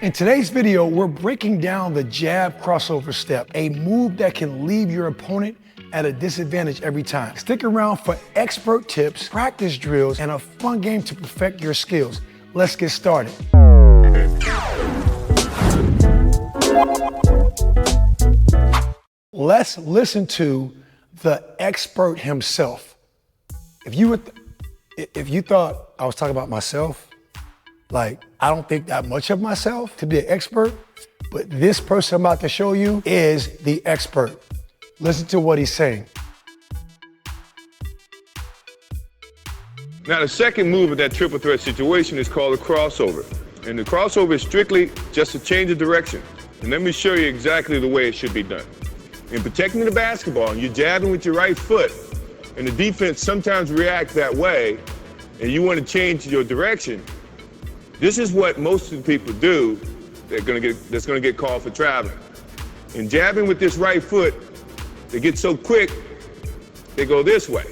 In today's video, we're breaking down the jab crossover step, a move that can leave your opponent at a disadvantage every time. Stick around for expert tips, practice drills, and a fun game to perfect your skills. Let's get started. Let's listen to the expert himself. If you thought I was talking about myself, like, I don't think that much of myself to be an expert, but this person I'm about to show you is the expert. Listen to what he's saying. Now, the second move of that triple threat situation is called a crossover. And the crossover is strictly just a change of direction. And let me show you exactly the way it should be done. In protecting the basketball, you're jabbing with your right foot, and the defense sometimes reacts that way, and you want to change your direction. This is what most of the people do that's going to get called for traveling. In jabbing with this right foot, they get so quick, they go this way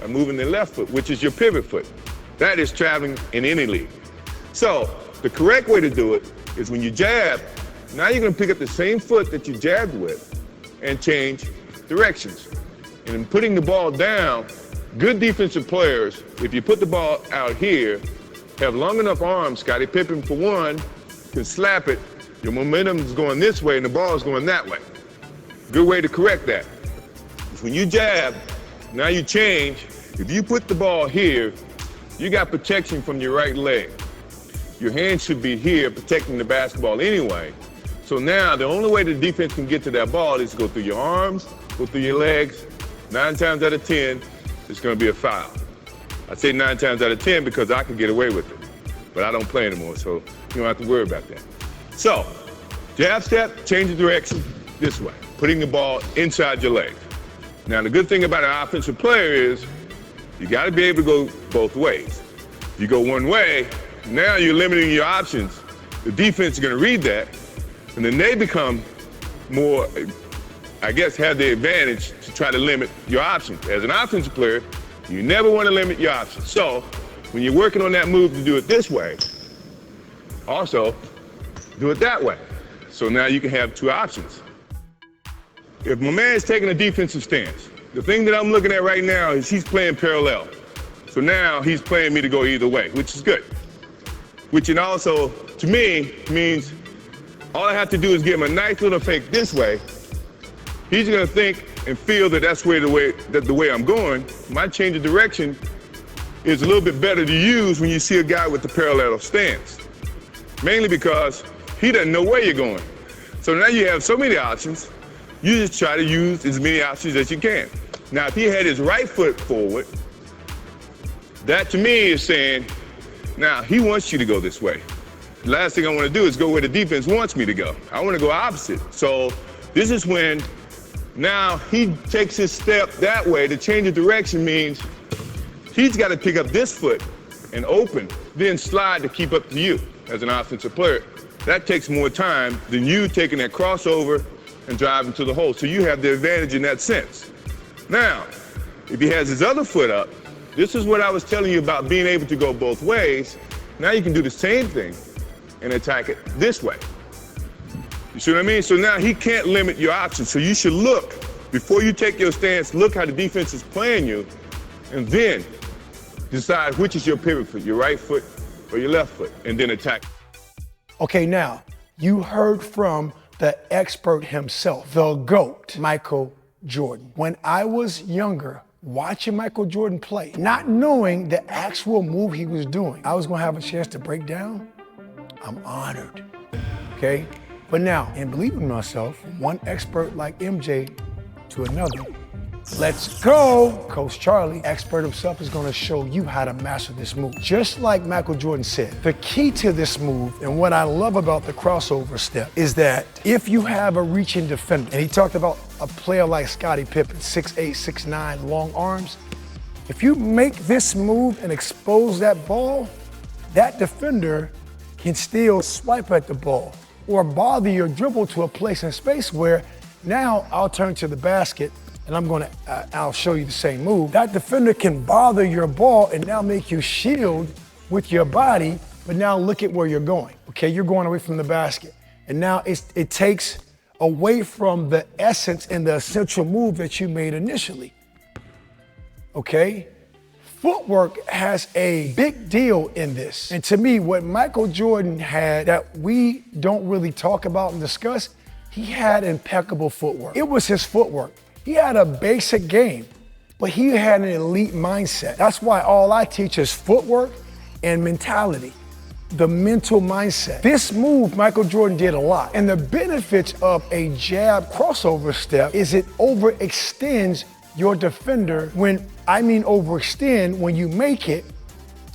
by moving their left foot, which is your pivot foot. That is traveling in any league. So the correct way to do it is when you jab, now you're going to pick up the same foot that you jabbed with and change directions. And in putting the ball down, good defensive players, if you put the ball out here, have long enough arms. Scottie Pippen, for one, can slap it. Your momentum is going this way and the ball is going that way. Good way to correct that is when you jab, now you change. If you put the ball here, you got protection from your right leg. Your hand should be here protecting the basketball anyway. So now the only way the defense can get to that ball is to go through your arms, go through your legs. 9 times out of 10, it's going to be a foul. I say 9 times out of 10 because I can get away with it, but I don't play anymore, so you don't have to worry about that. So, jab step, change the direction this way, putting the ball inside your legs. Now, the good thing about an offensive player is you got to be able to go both ways. You go one way, now you're limiting your options. The defense is going to read that, and then they become more, I guess, have the advantage to try to limit your options. As an offensive player, you never want to limit your options. So when you're working on that move to do it this way, also do it that way. So now you can have two options. If my man's taking a defensive stance, the thing that I'm looking at right now is he's playing parallel. So now he's playing me to go either way, which is good. Which also, to me, means all I have to do is give him a nice little fake this way. He's going to think and feel that that's the way I'm going. My change of direction is a little bit better to use when you see a guy with the parallel stance. Mainly because he doesn't know where you're going. So now you have so many options, you just try to use as many options as you can. Now, if he had his right foot forward, that to me is saying, now he wants you to go this way. The last thing I want to do is go where the defense wants me to go. I want to go opposite. So this is when now he takes his step that way. To change of direction means he's got to pick up this foot and open, then slide to keep up to you as an offensive player. That takes more time than you taking that crossover and driving to the hole. So you have the advantage in that sense. Now, if he has his other foot up, this is what I was telling you about being able to go both ways. Now you can do the same thing and attack it this way. You see what I mean? So now he can't limit your options. So you should look, before you take your stance, look how the defense is playing you, and then decide which is your pivot foot, your right foot or your left foot, and then attack. Okay, now, you heard from the expert himself, the GOAT, Michael Jordan. When I was younger, watching Michael Jordan play, not knowing the actual move he was doing, I was gonna have a chance to break down. I'm honored, okay? But now, in believing in myself, one expert like MJ to another, let's go. Coach Charlie, expert himself, is gonna show you how to master this move. Just like Michael Jordan said, the key to this move, and what I love about the crossover step, is that if you have a reaching defender, and he talked about a player like Scottie Pippen, 6'8", 6'9", long arms, if you make this move and expose that ball, that defender can still swipe at the ball or bother your dribble to a place in space where now I'll turn to the basket and I'll show you the same move. That defender can bother your ball and now make you shield with your body but now look at where you're going. Okay, you're going away from the basket. And now it takes away from the essence and the essential move that you made initially. Okay? Footwork has a big deal in this. And to me, what Michael Jordan had that we don't really talk about and discuss, he had impeccable footwork. It was his footwork. He had a basic game, but he had an elite mindset. That's why all I teach is footwork and mentality, the mental mindset. This move, Michael Jordan did a lot. And the benefits of a jab crossover step is it overextends your defender. When I mean overextend, when you make it,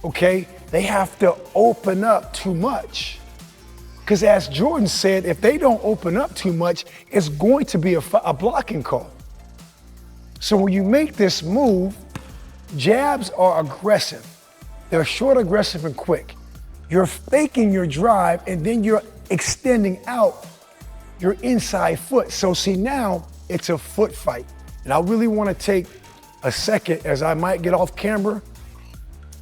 okay, they have to open up too much. Because as Jordan said, if they don't open up too much, it's going to be a blocking call. So when you make this move, jabs are aggressive. They're short, aggressive, and quick. You're faking your drive, and then you're extending out your inside foot. So see, now it's a foot fight. And I really want to take a second, as I might get off camera,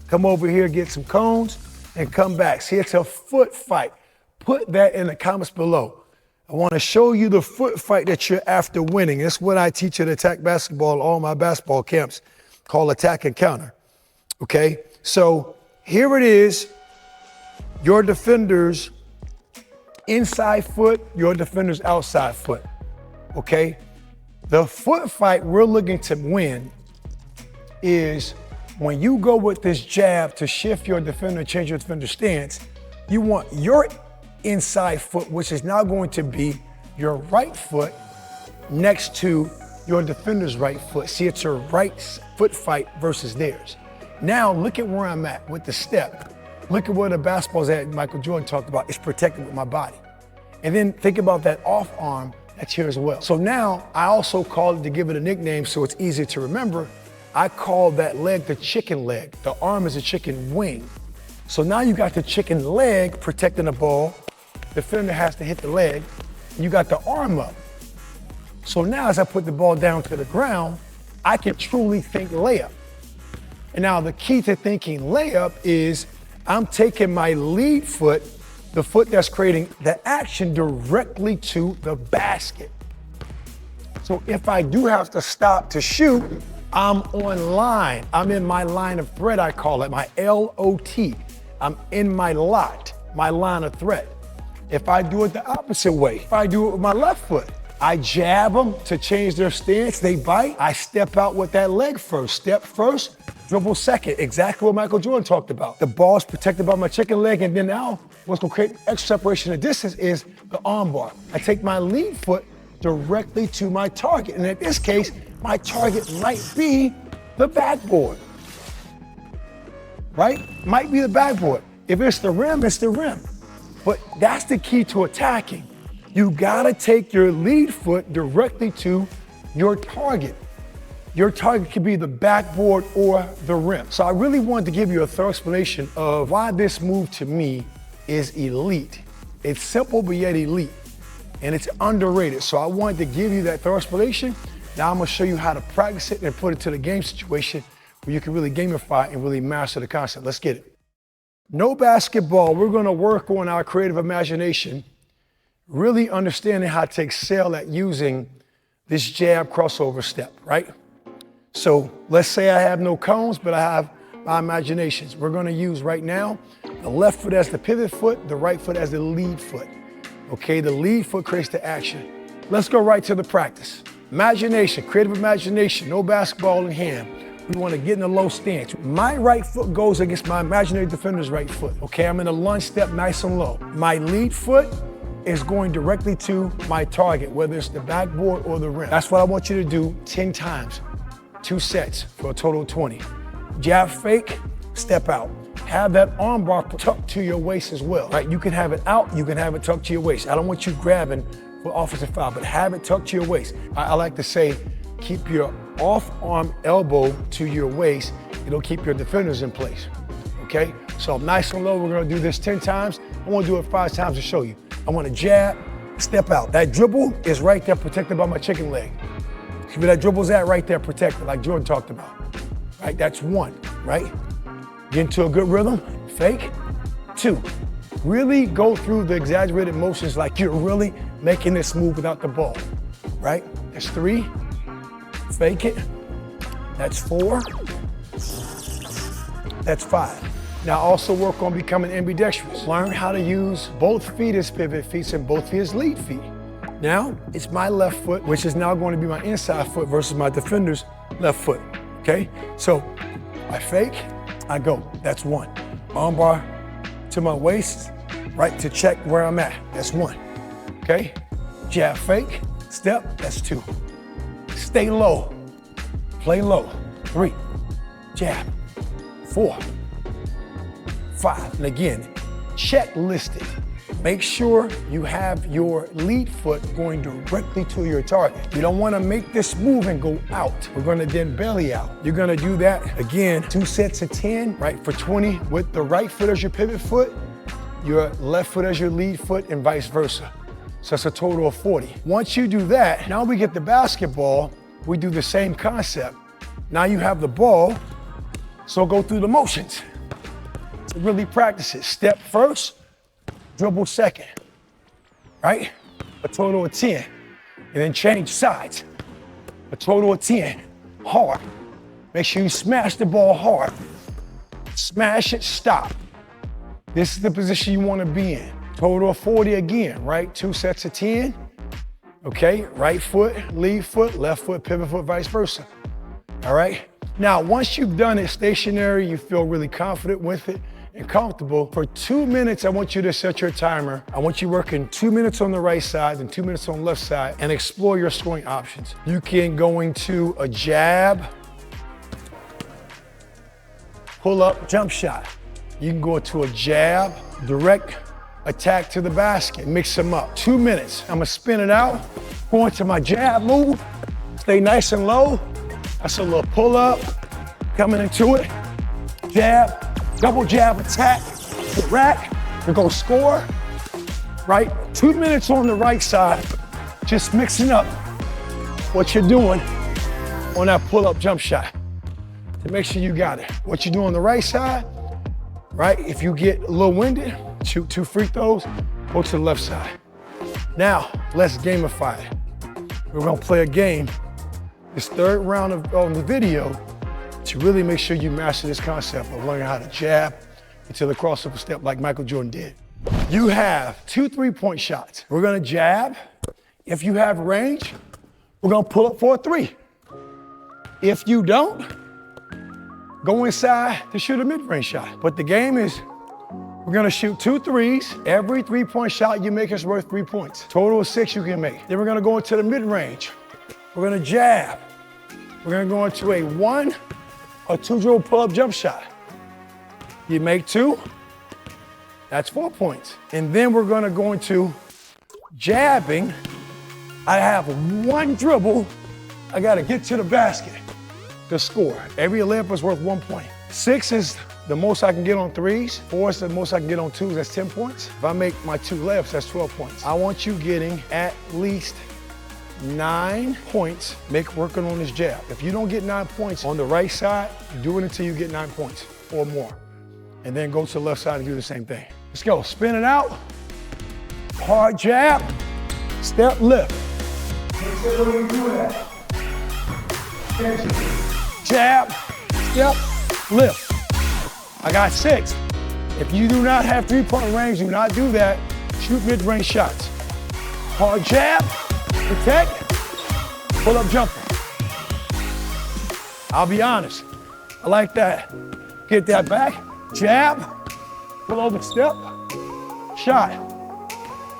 come over here, get some cones, and come back. See, it's a foot fight. Put that in the comments below. I want to show you the foot fight that you're after winning. That's what I teach at Attack Basketball, all my basketball camps, called Attack and Counter. Okay, so here it is. Your defender's inside foot, your defender's outside foot. Okay? The foot fight we're looking to win is when you go with this jab to shift your defender, change your defender's stance, you want your inside foot, which is now going to be your right foot, next to your defender's right foot. See, it's a right foot fight versus theirs. Now, look at where I'm at with the step. Look at where the basketball's at, Michael Jordan talked about. It's protected with my body. And then think about that off arm that's here as well. So now I also call it, to give it a nickname so it's easier to remember, I call that leg the chicken leg. The arm is a chicken wing. So now you got the chicken leg protecting the ball. Defender has to hit the leg. You got the arm up. So now as I put the ball down to the ground, I can truly think layup. And now the key to thinking layup is I'm taking my lead foot, the foot that's creating the action, directly to the basket. So if I do have to stop to shoot, I'm on line. I'm in my line of threat, I call it, my LOT. I'm in my lot, my line of threat. If I do it the opposite way, if I do it with my left foot, I jab them to change their stance, they bite, I step out with that leg first. Step first, dribble second, exactly what Michael Jordan talked about. The ball's protected by my chicken leg, and then now what's gonna create extra separation of distance is the arm bar. I take my lead foot directly to my target, and in this case, my target might be the backboard, right? Might be the backboard. If it's the rim, it's the rim. But that's the key to attacking. You gotta take your lead foot directly to your target. Your target could be the backboard or the rim. So I really wanted to give you a thorough explanation of why this move to me is elite. It's simple, but yet elite. And it's underrated. So I wanted to give you that thorough explanation. Now I'm gonna show you how to practice it and put it to the game situation where you can really gamify and really master the concept. Let's get it. No basketball, we're gonna work on our creative imagination, really understanding how to excel at using this jab crossover step, right? So let's say I have no cones, but I have my imaginations. We're gonna use right now the left foot as the pivot foot, the right foot as the lead foot. Okay, the lead foot creates the action. Let's go right to the practice. Imagination, creative imagination, no basketball in hand. We want to get in a low stance. My right foot goes against my imaginary defender's right foot. Okay, I'm in a lunge step, nice and low. My lead foot is going directly to my target, whether it's the backboard or the rim. That's what I want you to do 10 times, 2 sets for a total of 20. Jab fake, step out. Have that arm bar tucked to your waist as well, right? You can have it out, you can have it tucked to your waist. I don't want you grabbing for offensive foul, but have it tucked to your waist. I like to say, keep your off arm elbow to your waist. It'll keep your defenders in place, okay? So nice and low, we're gonna do this 10 times. I wanna do it 5 times to show you. I wanna jab, step out. That dribble is right there protected by my chicken leg. See where that dribble's at? Right there protected, like Jordan talked about. Right, that's 1, right? Get into a good rhythm, fake, 2, really go through the exaggerated motions like you're really making this move without the ball, right? That's 3, fake it. That's 4, that's 5. Now also work on becoming ambidextrous. Learn how to use both feet as pivot feet and both feet as lead feet. Now, it's my left foot, which is now going to be my inside foot versus my defender's left foot, okay? So I fake, I go, that's 1. Armbar to my waist, right, to check where I'm at, that's 1, okay? Jab fake, step, that's 2. Stay low, play low, 3, jab, 4, 5, and again, checklist it. Make sure you have your lead foot going directly to your target. You don't want to make this move and go out. We're going to then belly out. You're going to do that again, 2 sets of 10, right, for 20 with the right foot as your pivot foot, your left foot as your lead foot, and vice versa. So that's a total of 40. Once you do that, now we get the basketball, we do the same concept. Now you have the ball, so go through the motions to really practice it. Step first, dribble second, right? A total of 10. And then change sides. A total of 10. Hard. Make sure you smash the ball hard. Smash it, stop. This is the position you want to be in. Total of 40 again, right? 2 sets of 10. Okay, right foot, lead foot, left foot, pivot foot, vice versa. All right? Now, once you've done it stationary, you feel really confident with it and comfortable. For 2 minutes, I want you to set your timer. I want you working 2 minutes on the right side and 2 minutes on the left side and explore your scoring options. You can go into a jab, pull up, jump shot. You can go to a jab, direct attack to the basket, mix them up. 2 minutes, I'm gonna spin it out, go into my jab move, stay nice and low. That's a little pull up, coming into it, jab, double jab attack, the rack, you're gonna score, right? 2 minutes on the right side, just mixing up what you're doing on that pull-up jump shot to make sure you got it. What you do on the right side, right? If you get a little winded, shoot 2 free throws, go to the left side. Now, let's gamify it. We're gonna play a game, this 3rd round of the video, to really make sure you master this concept of learning how to jab into the crossover step like Michael Jordan did. You have 2 3-point shots. We're gonna jab. If you have range, we're gonna pull up for a 3. If you don't, go inside to shoot a mid-range shot. But the game is, we're gonna shoot 2 threes. Every 3-point shot you make is worth 3 points. Total of 6 you can make. Then we're gonna go into the mid-range. We're gonna jab. We're gonna go into a 1 or 2 dribble pull-up jump shot. You make 2, that's 4 points. And then we're gonna go into jabbing. I have 1 dribble. I gotta get to the basket to score. Every layup is worth 1 point. 6 is the most I can get on 3s. 4 is the most I can get on 2s, that's 10 points. If I make my 2 layups, that's 12 points. I want you getting at least 9 points working on this jab. If you don't get 9 points on the right side, do it until you get 9 points or more. And then go to the left side and do the same thing. Let's go, spin it out. Hard jab, step, lift. Jab, step, lift. I got 6. If you do not have 3-point range, do not do that. Shoot mid-range shots. Hard jab, protect, pull up jumper. I'll be honest, I like that. Get that back, jab, pull over step, shot.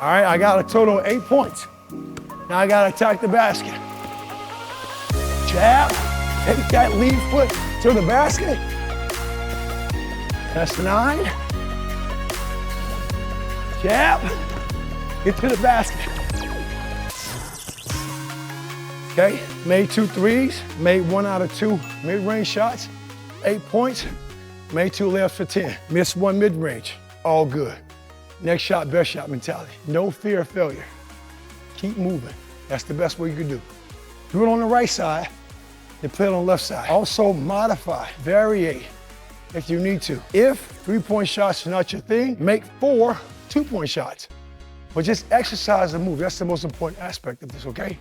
All right, I got a total of 8 points. Now I gotta attack the basket. Jab, take that lead foot to the basket. That's 9. Jab, get to the basket. Okay, made 2 threes, made 1 out of 2 mid-range shots, 8 points, made 2 layups for 10. Missed 1 mid-range, all good. Next shot, best shot mentality. No fear of failure. Keep moving. That's the best way you can do. Do it on the right side, then play it on the left side. Also modify, vary if you need to. If 3-point shots are not your thing, make 4 2-point shots. But just exercise the move. That's the most important aspect of this, okay?